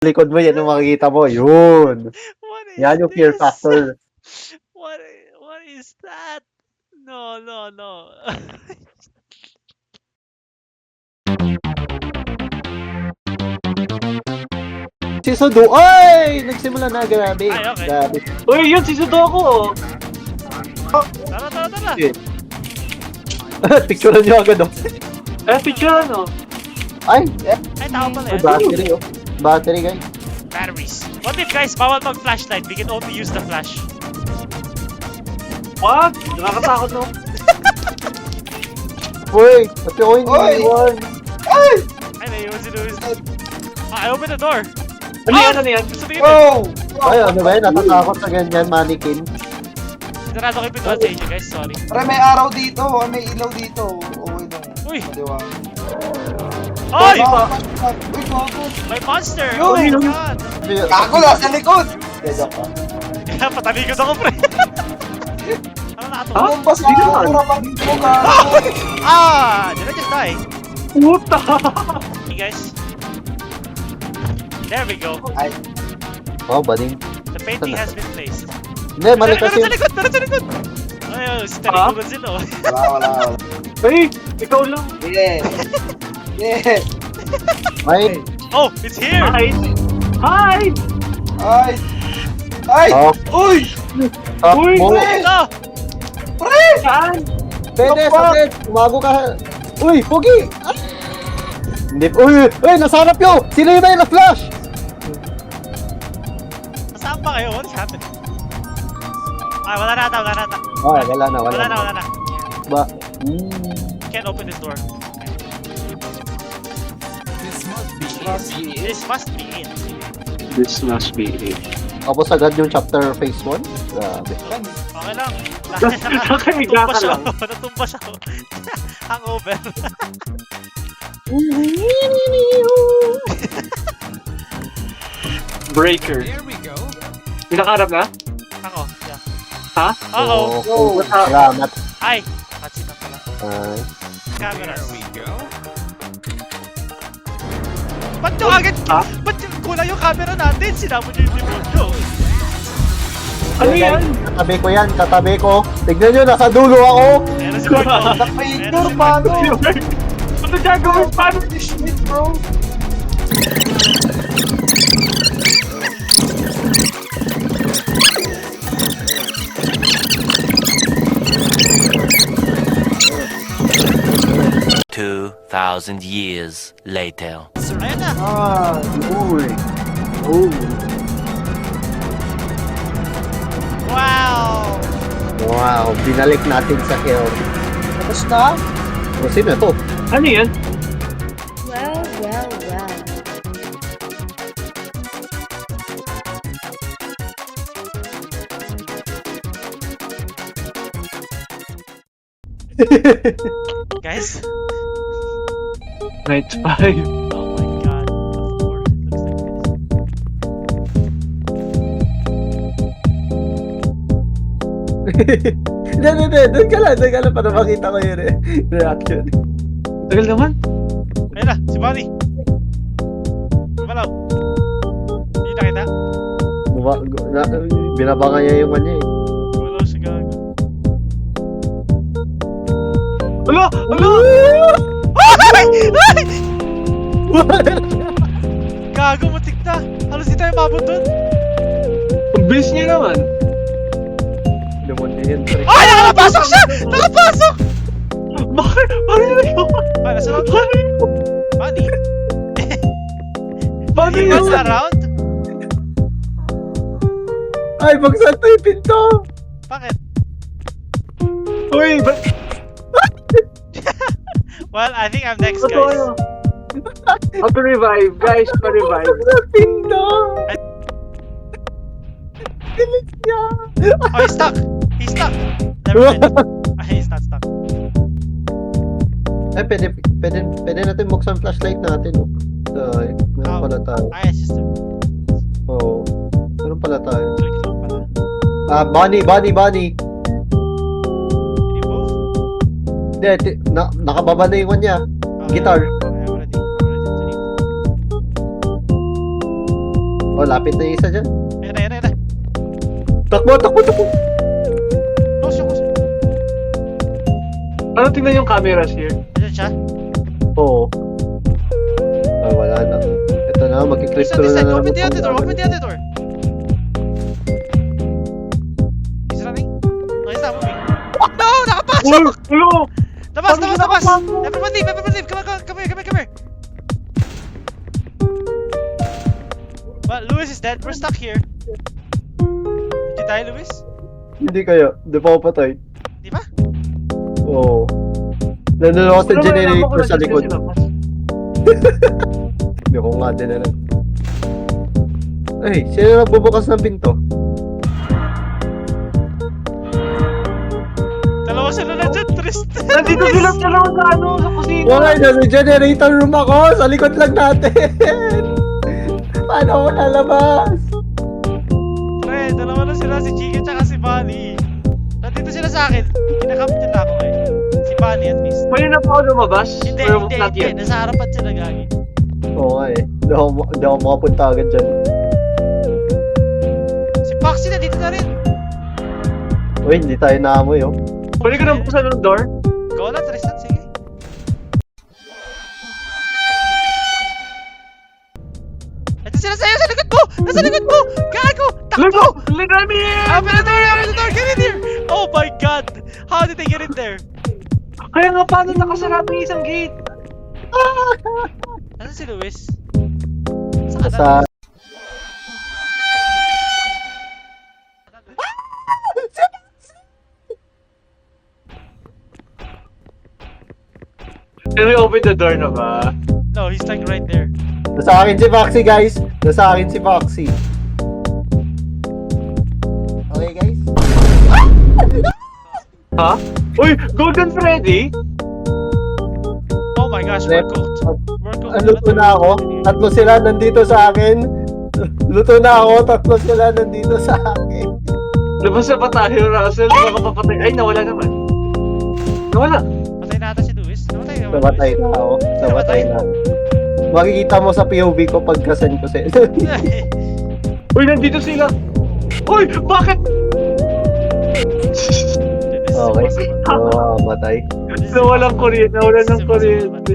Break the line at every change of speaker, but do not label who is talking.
likod mo, yan ang makikita mo. Yun.
What is
Yan yung fear
this?
factor.
What is that? No.
Si Sudo, ay! Nagsimula na, grabe.
Ay, okay.
Grabe.
Uy, yun si Sudoku.
Tara.
Shit. Picturean nyo agad, oh.
Picture ano?
Ay,
Ay, tao pala yan.
battery, oh. Battery, guys.
Batteries. What if guys, bawal mag-flashlight? We can only use the flash.
What? Nakakatakot no?
Uy, pati ko hindi
Oy!
iwan.
Ay, naiwan si Luis. I opened the door.
Ano yan?
Gusto tingin
Oh!
Ay, ano ba yan? Natatakot sa ganyan, mannequin.
Sarado ko yung pintuan sa inyo guys, sorry.
Pre, may araw dito. May ilaw dito. Okay lang.
Uy!
Diba?
Oy!
Uy, gago.
May monster!
Yo!
Oh my god!
Gago na sa likod! Kaya ka.
Kaya patalikod ako pre. Ano nakatuwa?
Tumumba sa harapan mo, gago.
Did I just die?
Puta!
Hey guys. There we go.
Ay,
Oh, bading.
The painting has been placed.
Hindi, mali kasi.
Meron sa likod! Ay, si talikuran sila oh.
wala.
Hey, ikaw lang.
Yeah. Yeah.
Ay,
Oh, it's here!
Hi! Hi!
Ay. Ay!
oh,
Uy!
top
Uy,
mo.
pre!
Ito!
Pre!
Saan?
Pwede,
Apa?
sakit. Umago ka. Uy, Pogi! Ah! Hindi, uy, nasa harap nyo! Sino yun na yung na-flash?
Nasaan ba kayo? What's happening? Ay, wala na ata.
Ah, wala na.
Wala na.
Ba?
Can't open this door.
Must be it.
This must be it.
This must be it.
Tapos agad yung chapter phase 1? Grabe.
Okay lang.
Nakaiga ka lang.
Natumba siya. Hangover.
Breaker.
There we go.
Pinakarap na?
Ako, yeah.
Ha?
Uh-oh.
Oh, salamat.
Ay! Katsi na pala.
Ay.
Cameras.
we go.
Ba't yung agad?
Ha?
Ba't yung kulang yung camera natin? Sinamon niyo yung demonyo.
Ano yan?
Katabi ko. Tignan nyo, nasa dulo ako.
Meron si Marco.
Naka-ignore, paano?
Ano gagawin? Paano?
Shit, bro.
Two 2,000 years later.
Ayun na.
Uy. Oh.
Wow!
Wow, binalik natin sa hill.
Tapos na?
O, sino to?
Ano yan?
Well.
Guys.
Night 5.
Oh my god. Of course it looks like this.
Hindi. Doon ka lang para makita ko yung reaction.
Tagal naman.
Ayun na, si Bonnie. Gumalaw. Hindi nakita.
Binabangan niya yung kanya eh.
Gumalaw siya gago.
Ala!
Ay! Gago, matik na. Halos di tayo mabot dun.
Ang bilis niya naman.
Demonyo yan, pre.
Ay! Nakapasok siya! Nakapasok!
Bakit? Paano yun?
Ay, nasa loob.
Paano yun?
Bonnie?
Paano
He
yun?
was around?
Ay, buksan to yung pinto!
Bakit?
Uy! Ba't?
Well, I think I'm next,
Ba't
guys.
ano? How to revive? Guys, pa-revive.
Buksan yung pinto! Galit niya!
Oh, he's stuck! He's stuck! Never mind. He's not stuck.
Ay, pwede natin buksan flashlight natin. Oh. Ay, meron pala tayo.
Ay, it's just a
Oo. Meron pala tayo.
click lang pala.
Ah, Bonnie!
Did he move?
Hindi, nakababa na yung kanya.
Okay,
Guitar.
Okay, I'm ready to leave.
Oh, lapit na yung isa dyan.
Ayan na, ayan na, ayan na.
Takbo, takbo, takbo.
Close yung close.
Ano tingnan yung cameras here?
Ayan siya.
Oo. Ah, wala na. Ito na,
This
magkikristo
one, this
na
one.
naman.
Open the other door, open the other door. He's running. Oh, he's not moving. No! Nakapasok!
Ulo!
Labas,
Paano
labas,
siya
labas!
nakapasok?
Everyone leave, everyone leave! Come on, come here, come here, come here! Well, Lewis is dead. We're stuck here. Did you die, Lewis?
Hindi kaya. Di pa ako patay.
Di ba?
Oo. Nandun ako sa generator sa likod. Hindi ko nga din na. Ay, sino nagbubukas ng pinto?
Dalawa sila na dyan, Tristan.
Nandito sila sa ano, sa kusina.
Wala, nasa generator room ako. Sa likod lang natin. Paano ako nalabas?
Pre, dalawa na sila, si Chicken tsaka si Bunny. Nandito sila sa akin. Kinakamp nila ako eh. Si Bunny at least.
Pwede na pa ako lumabas?
Hindi,
Or
hindi,
not
hindi.
yet?
Nasa harapan sila gagi.
Oo nga eh. Hindi ako makapunta agad dyan.
Si Foxy nandito na rin.
Uy, hindi tayo naamoy oh.
Pwede ko na buksan ng door?
Go na, Tristan. Sige. Ito sila sa'yo sa likod mo! Nasa likod mo! Gago! Takbo!
Let me in!
Open the door! Open the door! Get in here! Oh my god! How did they get in there?
Kaya nga paano nakasarap yung isang gate?
Nasaan si Luis? Saan ka
Sa...
na?
Can we open the door na ba?
No, he's like right there.
Nasa akin si Foxy, guys. Nasa akin si Foxy. Okay, guys?
Ha? Uy! Golden Freddy?
Oh my gosh, we're cooked. We're cooked.
Ano luto na ako? Tatlo sila nandito sa akin. Luto na ako. Tatlo sila nandito sa akin.
Labas na ba tayo, Russell? Baka papatay. Ay, nawala naman. Nawala.
Patay na ata si Luis. Namatay na ba,
Namatay na ako. Namatay na. Makikita mo sa POV ko pagkasan ko sila.
Uy, nandito sila. Uy, bakit?
Okay. Oo, matay.
Nawalan kuryente. Nawalan ng kuryente.